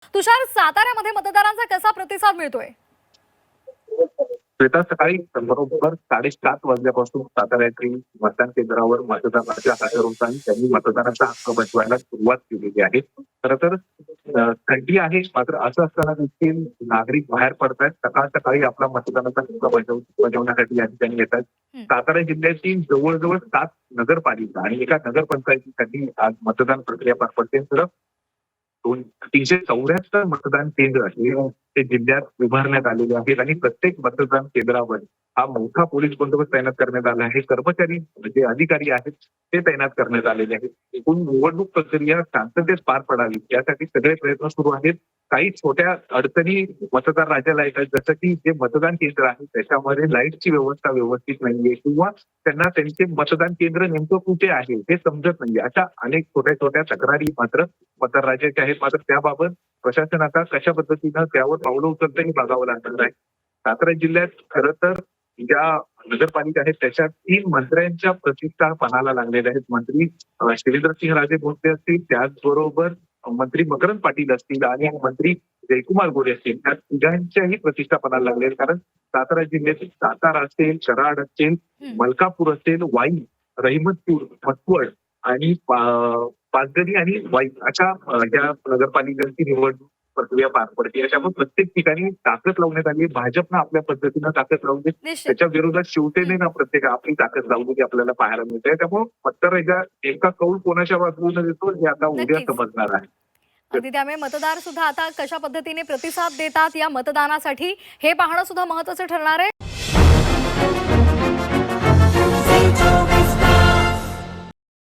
तुषार, साताऱ्यामध्ये मतदारांचा कसा प्रतिसाद मिळतोय? श्वेता, सकाळी बरोबर 7:30 वाजल्यापासून साताऱ्यातील मतदान केंद्रावर मतदानाच्या हजर होत आणि त्यांनी मतदानाचा हक्क बजवायला सुरुवात केलेली आहे. खरं तर थंडी आहे, मात्र असं असताना देखील नागरिक बाहेर पडतायत. सकाळ सकाळी आपला मतदानाचा हक्क बजावण्यासाठी या ठिकाणी येतात. सातारा जिल्ह्यातील जवळजवळ 7 नगरपालिका आणि एका नगरपंचायतीसाठी आज मतदान प्रक्रिया पार पडते. तर 374 मतदान केंद्र ते जिल्ह्यात उभारण्यात आलेले आहेत आणि प्रत्येक मतदान केंद्रावर हा मोठा पोलीस बंदोबस्त तैनात करण्यात आला आहे. कर्मचारी जे अधिकारी आहेत ते तैनात करण्यात आलेले आहेत. एकूण निवडणूक प्रक्रिया शांततेत पार पडावी यासाठी सगळे प्रयत्न सुरू आहेत. काही छोट्या अडचणी मतदार राज्याला येतात, जसं की जे मतदान केंद्र आहे त्याच्यामध्ये लाईटची व्यवस्था व्यवस्थित नाहीये किंवा त्यांना त्यांचे मतदान केंद्र नेमकं कुठे आहे हे समजत नाहीये. अशा अनेक छोट्या छोट्या तक्रारी मात्र मतदार राज्याच्या आहेत. मात्र त्याबाबत प्रशासन आता कशा पद्धतीनं त्यावर पावलं उचलतं हे बघावं लागणार आहे. सातारा जिल्ह्यात खरं तर ज्या नगरपालिका आहेत त्याच्या 3 मंत्र्यांच्या प्रतिष्ठा पणाला लागलेल्या आहेत. मंत्री शिवेंद्रसिंह राजे भोसले असतील, त्याचबरोबर मंत्री मकरंद पाटील असतील आणि मंत्री जयकुमार गोरे असतील, त्या तिघांच्याही प्रतिष्ठा पणाला लागले आहेत. कारण सातारा जिल्ह्यातील सातारा असेल, कराड असेल, मलकापूर असेल, वाई, रहिमतपूर, मसवड आणि पाचगणी आणि वाई अशा ज्या नगरपालिकांची निवडणूक प्रक्रिया पार पडते. त्याच्यामुळे प्रत्येक ठिकाणी ताकद लावण्यात आली. भाजपनं आपल्या पद्धतीनं ताकद लावली, त्याच्या विरोधात शिवसेनेनं प्रत्येक आपली ताकद लावली आपल्याला पाहायला मिळते. त्यामुळे मतदारांचा एका कौल कोणाच्या बाजूने देतो हे आता उद्या समजणार आहे. अगदी, त्यामुळे मतदार सुद्धा आता कशा पद्धतीने प्रतिसाद देतात या मतदानासाठी हे पाहणं सुद्धा महत्त्वाचं ठरणार आहे.